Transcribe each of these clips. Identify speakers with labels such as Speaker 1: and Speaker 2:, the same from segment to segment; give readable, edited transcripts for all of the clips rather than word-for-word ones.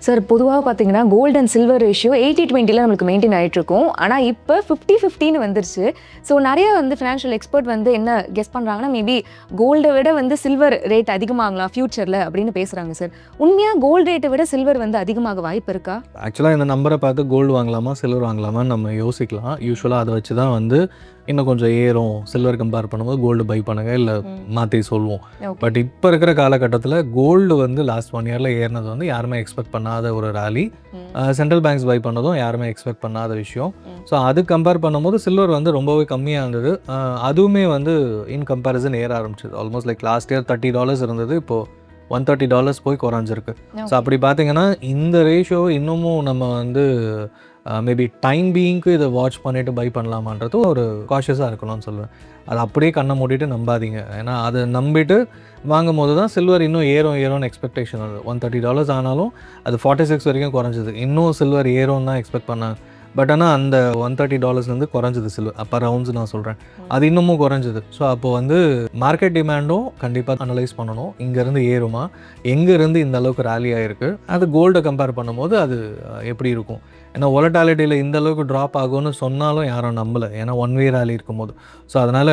Speaker 1: Sir பொதுவாக பார்த்தீங்கன்னா gold and silver ratio 80-20 நம்மளுக்கு மெயின்டைன் ஆகிட்டு இருக்கும். ஆனால் இப்போ 50-50 வந்துருச்சு. ஸோ நிறைய ஃபினான்ஷியல் எக்ஸ்பர்ட் என்ன கெஸ் பண்ணுறாங்கன்னா, மேபி கோல்டை விட சில்வர் ரேட் அதிகமாகலாம் ஃபியூச்சரில் அப்படின்னு பேசுகிறாங்க சார். உண்மையாக கோல்டு ரேட்டை விட சில்வர் அதிகமாக வாய்ப்பு இருக்கா?
Speaker 2: ஆக்சுவலாக இந்த நம்பரை பார்த்து கோல்டு வாங்கலாமா சில்வர் வாங்கலாமான்னு நம்ம யோசிக்கலாம். யூஸ்வலாக அதை வச்சு தான் இன்னும் கொஞ்சம் ஏறும், சில்வர் கம்பேர் பண்ணும்போது கோல்டு பை பண்ணுங்க இல்லை மாற்றி சொல்லுவோம். பட் இப்போ இருக்கிற காலகட்டத்தில் கோல்டு லாஸ்ட் 1 இயரில் ஏறினது யாருமே எக்ஸ்பெக்ட் பண்ணாத ஒரு ராலி. சென்ட்ரல் பேங்க்ஸ் பை பண்ணதும் யாருமே எக்ஸ்பெக்ட் பண்ணாத விஷயம். ஸோ அது கம்பேர் பண்ணும்போது சில்வர் ரொம்பவே கம்மியாக இருந்தது. அதுவுமே இன் கம்பேரிசன் ஏற ஆரம்பிச்சது. ஆல்மோஸ்ட் லைக் லாஸ்ட் இயர் $30 இருந்தது, இப்போது $130 போய் குறைஞ்சிருக்கு. ஸோ அப்படி பார்த்தீங்கன்னா இந்த ரேஷியோ இன்னமும் நம்ம மேபி டைம் பீயிங்க்கு இதை வாட்ச் பண்ணிவிட்டு பை பண்ணலாமான்றது ஒரு காஷியஸாக இருக்கணும்னு சொல்லுவேன். அது அப்படியே கண்ணை மூடிட்டு நம்பாதீங்க. ஏன்னா அதை நம்பிட்டு வாங்கும் போது தான் சில்வர் இன்னும் ஏறும்னு எக்ஸ்பெக்டேஷன் வருது. $130 ஆனாலும் அது 46 வரைக்கும் குறைஞ்சிது. இன்னும் சில்வர் ஏறும்னு தான் எக்ஸ்பெக்ட் பண்ணாங்க. பட் ஆனால் அந்த $130 குறைஞ்சிது சில்வர். அப்போ ரவுண்ட்ஸ் நான் சொல்கிறேன், அது இன்னமும் குறைஞ்சிது. ஸோ அப்போது மார்க்கெட் டிமாண்டும் கண்டிப்பாக அனலைஸ் பண்ணணும். இங்கேருந்து ஏறுமா, எங்கேருந்து இந்த அளவுக்கு ரேலி ஆகிருக்கு, அது கோல்டை கம்பேர் பண்ணும்போது அது எப்படி இருக்கும். ஏன்னா வாலட்டாலிட்டியில் இந்த அளவுக்கு ட்ராப் ஆகும்னு சொன்னாலும் யாரும் நம்பலை, ஏன்னா 1 வே ரேலி இருக்கும்போது. ஸோ அதனால்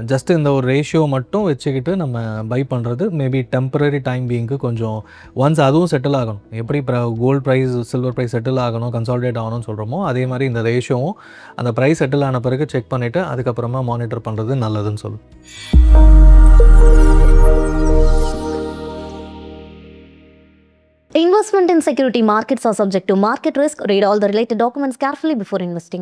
Speaker 2: ஜஸ்ட் இந்த ஒரு ரேஷியோ மட்டும் வச்சுக்கிட்டு நம்ம பை பண்ணுறது மேபி டெம்பரரி டைம் பீயிங்க்கு கொஞ்சம் ஒன்ஸ் அதுவும் செட்டில் ஆகணும். எப்படி gold price silver price settle ஆகணும், கன்சாலிடேட் ஆகணும்னு சொல்கிறோமோ அதே மாதிரி இந்த ரேஷியோவும் அந்த ப்ரைஸ் செட்டில் ஆன பிறகு செக் பண்ணிவிட்டு அதுக்கப்புறமா மானிட்டர் பண்ணுறது நல்லதுன்னு சொல்லுவேன்.
Speaker 3: Investment in security markets are subject to market risk. Read all the related documents carefully before investing.